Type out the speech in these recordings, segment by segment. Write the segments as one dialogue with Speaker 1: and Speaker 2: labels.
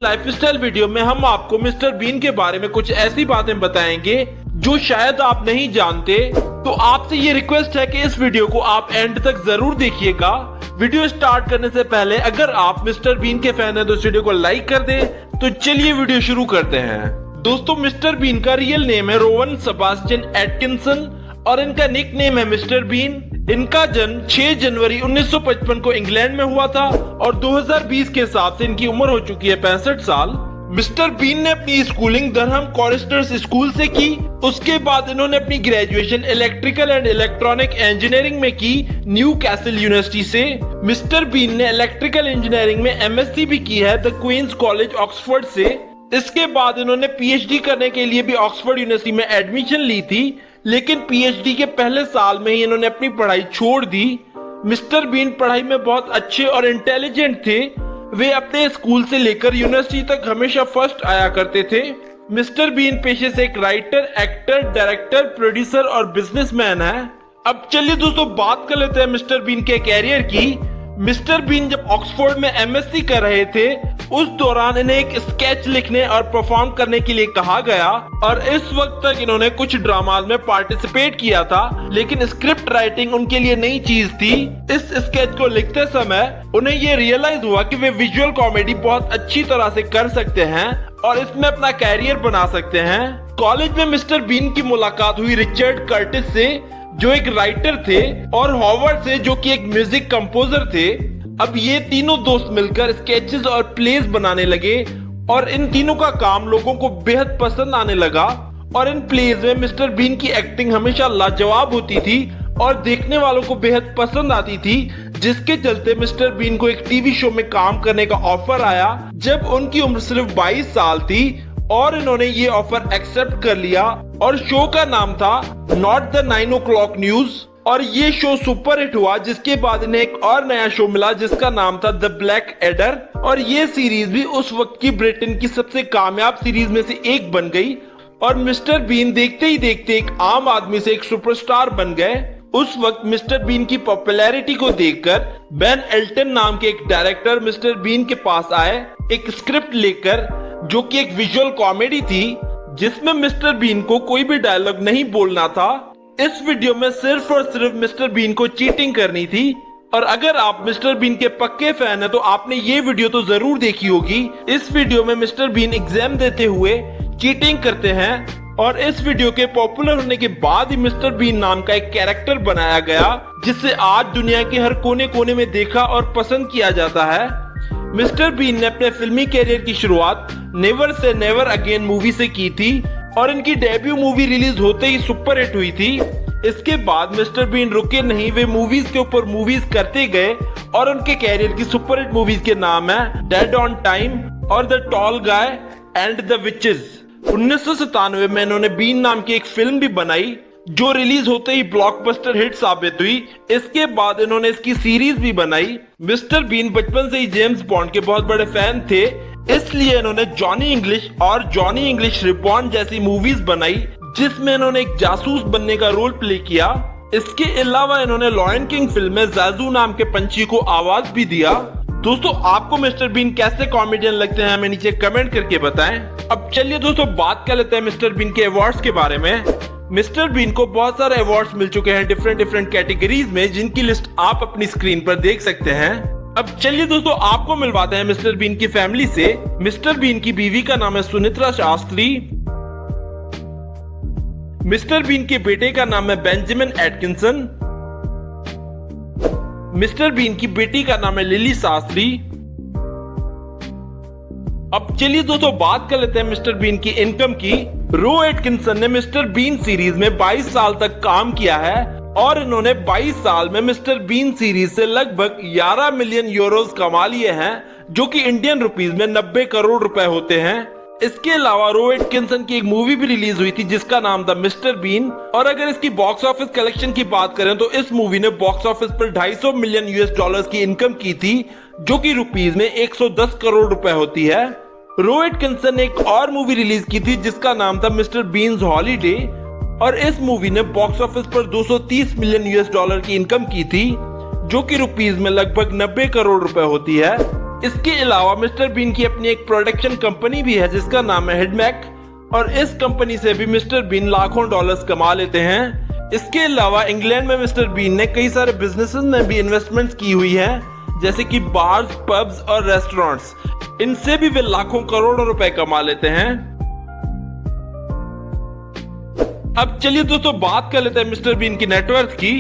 Speaker 1: Lifestyle video में हम आपको मिस्टर बीन के बारे में कुछ ऐसी बातें बताएंगे जो शायद आप नहीं जानते। तो आपसे ये रिक्वेस्ट है कि इस वीडियो को आप एंड तक जरूर देखिएगा। वीडियो स्टार्ट करने से पहले अगर आप मिस्टर बीन के फैन हैं तो इस वीडियो को लाइक कर दें। तो चलिए वीडियो शुरू करते हैं। दोस्तों, मिस्टर बीन का रियल नेम है रोवन सेबास्टियन एटकिंसन और इनका निक नेम है मिस्टर बीन। इनका जन्म 6 जनवरी 1955 को इंग्लैंड में हुआ था और 2020 के हिसाब से इनकी उम्र हो चुकी है 65 साल। मिस्टर बीन ने अपनी स्कूलिंग दरहम कॉरिस्टर्स स्कूल से की। उसके बाद इन्होंने अपनी graduation electrical and electronic engineering में की न्यू कैसल यूनिवर्सिटी से। मिस्टर बीन ने इलेक्ट्रिकल इंजीनियरिंग में एमएससी भी की है द क्वींस कॉलेज ऑक्सफोर्ड से। इसके बाद इन्होंने पीएचडी करने के लिए भी ऑक्सफोर्ड यूनिवर्सिटी में एडमिशन ली थी, लेकिन पीएचडी के पहले साल में ही इन्होंने अपनी पढ़ाई छोड़ दी। मिस्टर बीन पढ़ाई में बहुत अच्छे और इंटेलिजेंट थे। वे अपने स्कूल से लेकर यूनिवर्सिटी तक हमेशा फर्स्ट आया करते थे। मिस्टर बीन पेशे से एक राइटर, एक्टर, डायरेक्टर, प्रोड्यूसर और बिजनेसमैन है। अब चलिए दोस्तों बात कर लेते हैं मिस्टर बीन के कैरियर की। मिस्टर बीन जब ऑक्सफोर्ड में एमएससी कर रहे थे उस दौरान इन्हें एक स्केच लिखने और परफॉर्म करने के लिए कहा गया और इस वक्त तक इन्होंने कुछ ड्रामाज में पार्टिसिपेट किया था, लेकिन स्क्रिप्ट राइटिंग उनके लिए नई चीज थी। इस स्केच को लिखते समय उन्हें ये रियलाइज हुआ कि वे विजुअल कॉमेडी बहुत अच्छी तरह से कर सकते हैं और इसमें अपना कैरियर बना सकते हैं। कॉलेज में मिस्टर बीन की मुलाकात हुई रिचर्ड कर्टिस से जो एक राइटर थे और हॉवर्ड से जो कि एक म्यूजिक कंपोजर थे। अब ये तीनों दोस्त मिलकर स्केचेस और प्लेस बनाने लगे और इन तीनों का काम लोगों को बेहद पसंद आने लगा और इन प्लेस में मिस्टर बीन की एक्टिंग हमेशा लाजवाब होती थी और देखने वालों को बेहद पसंद आती थी, जिसके चलते मिस्टर बीन को एक टीवी शो में काम करने का ऑफर आया जब उनकी उम्र सिर्फ 22 साल थी और इन्होंने ये ऑफर एक्सेप्ट कर लिया और शो का नाम था नॉट द 9 o'clock न्यूज और ये शो सुपर हिट हुआ, जिसके बाद इन्हें एक और नया शो मिला जिसका नाम था द ब्लैक एडर और ये सीरीज भी उस वक्त की ब्रिटेन की सबसे कामयाब सीरीज में से एक बन गई और मिस्टर बीन देखते ही देखते एक आम आदमी से एक सुपरस्टार बन गए। उस वक्त मिस्टर बीन की पॉपुलैरिटी को देखकर बेन एल्टन नाम के एक डायरेक्टर मिस्टर बीन के पास आए एक स्क्रिप्ट लेकर जो कि एक विजुअल कॉमेडी थी जिसमें मिस्टर बीन को कोई भी डायलॉग नहीं बोलना था। इस वीडियो में सिर्फ और सिर्फ मिस्टर बीन को चीटिंग करनी थी और अगर आप मिस्टर बीन के पक्के फैन हैं तो आपने ये वीडियो तो जरूर देखी होगी। इस वीडियो में मिस्टर बीन एग्जाम देते हुए चीटिंग करते हैं और इस वीडियो के पॉपुलर होने के बाद ही मिस्टर बीन नाम का एक कैरेक्टर बनाया गया जिसे आज दुनिया के हर कोने कोने में देखा और पसंद किया जाता है। मिस्टर बीन ने अपने फिल्मी कैरियर की शुरुआत never say never again movie से की थी और इनकी डेब्यू मूवी रिलीज होते ही सुपर हिट हुई थी। इसके बाद मिस्टर बीन रुके नहीं, वे मूवीज के ऊपर मूवीज करते गए और उनके कैरियर की सुपर हिट मूवीज के नाम है डेड ऑन टाइम और the tall guy and the witches. 1997 में इन्होंने बीन नाम की एक फिल्म भी बनाई जो रिलीज होते ही ब्लॉकबस्टर हिट साबित हुई। इसके बाद इन्होंने इसकी सीरीज भी बनाई। मिस्टर बीन बचपन से ही जेम्स बॉन्ड के बहुत बड़े फैन थे, इसलिए इन्होंने जॉनी इंग्लिश और जॉनी इंग्लिश रिबॉर्न जैसी मूवीज बनाई जिसमें इन्होंने एक जासूस बनने का रोल प्ले किया। इसके अलावा इन्होंने लॉयन किंग फिल्म में जाजू नाम के पंछी को आवाज भी दिया। दोस्तों, आपको मिस्टर बीन कैसे कॉमेडियन लगते हैं हमें नीचे कमेंट करके बताएं। अब चलिए दोस्तों बात कर लेते हैं मिस्टर बीन के अवार्ड्स के बारे में। मिस्टर बीन को बहुत सारे अवार्ड्स मिल चुके हैं डिफरेंट कैटेगरीज में, जिनकी लिस्ट आप अपनी स्क्रीन पर देख सकते हैं। अब चलिए दोस्तों आपको मिलवाते हैं मिस्टर बीन की फैमिली से। मिस्टर बीन की बीवी का नाम है सुनित्रा शास्त्री। मिस्टर बीन के बेटे का नाम है बेंजामिन एटकिंसन। मिस्टर बीन की बेटी का नाम है लिली शास्त्री। अब चलिए दोस्तों बात कर लेते हैं मिस्टर बीन की इनकम की। रो एटकिंसन ने मिस्टर बीन सीरीज में 22 साल तक काम किया है और इन्होंने 22 साल में मिस्टर बीन सीरीज से लगभग 11 मिलियन यूरोज कमा लिए हैं जो कि इंडियन रुपीस में 90 करोड़ रुपए होते हैं। इसके अलावा रो एटकिंसन की एक मूवी भी रिलीज हुई थी जिसका नाम था मिस्टर बीन और अगर इसकी बॉक्स ऑफिस कलेक्शन की बात करें तो इस मूवी ने बॉक्स ऑफिस पर 250 मिलियन US की इनकम की थी जो कि रुपीस में 110 करोड़ रुपए होती है। रो एटकिंसन ने एक और मूवी रिलीज की थी जिसका नाम था मिस्टर बीन्स हॉलीडे और इस मूवी ने बॉक्स ऑफिस पर 230 मिलियन US की इनकम की थी जो कि रुपीस में लगभग 90 करोड़ रुपए होती है। इसके अलावा मिस्टर बीन की अपनी एक प्रोडक्शन कंपनी भी है जिसका नाम है हिडमैक, और इस कंपनी से भी मिस्टर बीन लाखों डॉलर्स कमा लेते हैं। इसके अलावा इंग्लैंड में मिस्टर बीन ने कई सारे बिजनेसेस में भी इन्वेस्टमेंट्स की हुई है, जैसे कि बार्स, पब्स और रेस्टोरेंट्स। इनसे भी वे लाखों करोड़ों रुपए कमा लेते हैं। अब चलिए दोस्तों बात कर लेते हैं मिस्टर बीन की नेटवर्थ की।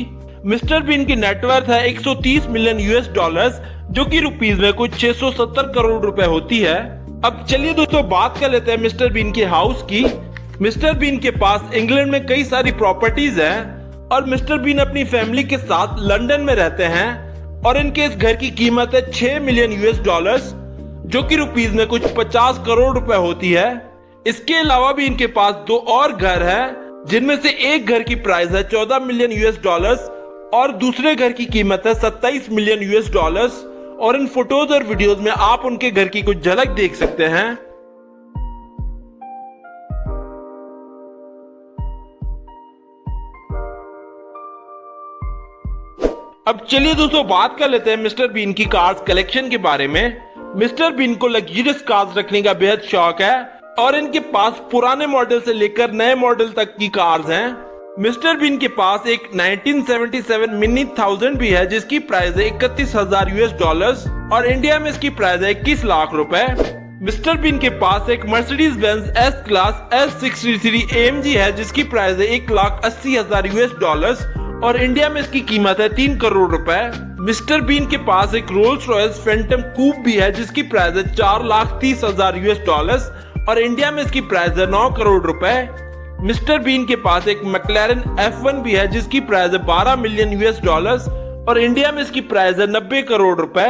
Speaker 1: मिस्टर बीन की नेटवर्थ है 130 मिलियन यूएस डॉलर्स, जो कि रुपीस में कुछ 670 करोड़ रुपए होती है। अब चलिए दोस्तों बात कर लेते हैं मिस्टर बीन के हाउस की। मिस्टर बीन के पास इंग्लैंड में कई सारी प्रॉपर्टीज हैं और मिस्टर बीन अपनी फैमिली के साथ लंदन में रहते हैं और इनके इस घर की कीमत है 6 मिलियन यूएस डॉलर्स, जो कि रुपीस में कुछ 50 करोड़ रुपए होती है। इसके अलावा भी इनके पास 2 और घर हैं, जिनमें से एक घर की प्राइस है 14 मिलियन यूएस डॉलर्स और दूसरे घर की कीमत है 27 मिलियन यूएस डॉलर्स। और इन फोटोज और वीडियोस में आप उनके घर की कुछ झलक देख सकते हैं। अब चलिए दोस्तों बात कर लेते हैं मिस्टर बीन की कार्स कलेक्शन के बारे में। मिस्टर बीन को लग्जरियस कार्स रखने का बेहद शौक है और इनके पास पुराने मॉडल से लेकर नए मॉडल तक की कार्स हैं। मिस्टर बीन के पास एक 1977 मिनी 1000 भी है, जिसकी प्राइस है 31,000 यूएस डॉलर्स और इंडिया में इसकी प्राइस है 21 लाख रुपए। मिस्टर बीन के पास एक Mercedes Benz S class S63 AMG है, जिसकी प्राइस है 1,80,000 यूएस डॉलर्स और इंडिया में इसकी कीमत है 3 करोड़ रुपए। मिस्टर बीन के पास एक रोल्स रॉयस फैंटम कूप भी है, जिसकी प्राइस है 4,30,000 यूएस डॉलर्स और इंडिया में इसकी प्राइस है 9 करोड़ रुपए। मिस्टर बीन के पास एक मैक्लेरन F1 भी है, जिसकी प्राइस है 12 मिलियन यूएस डॉलर्स और इंडिया में इसकी प्राइस है 90 करोड़ रुपए।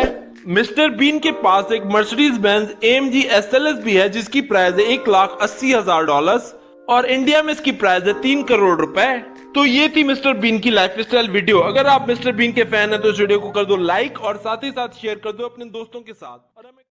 Speaker 1: मिस्टर बीन के पास एक मर्सिडीज बेंज AMG SLS भी है, जिसकी प्राइस है 1,80,000 डॉलर्स और इंडिया में इसकी प्राइस है 3 करोड़ रुपए। तो ये थी मिस्टर बीन की लाइफस्टाइल वीडियो। अगर आप मिस्टर बीन के फैन हैं तो इस वीडियो को कर दो लाइक और साथ ही साथ शेयर कर दो अपने दोस्तों के साथ। और हमें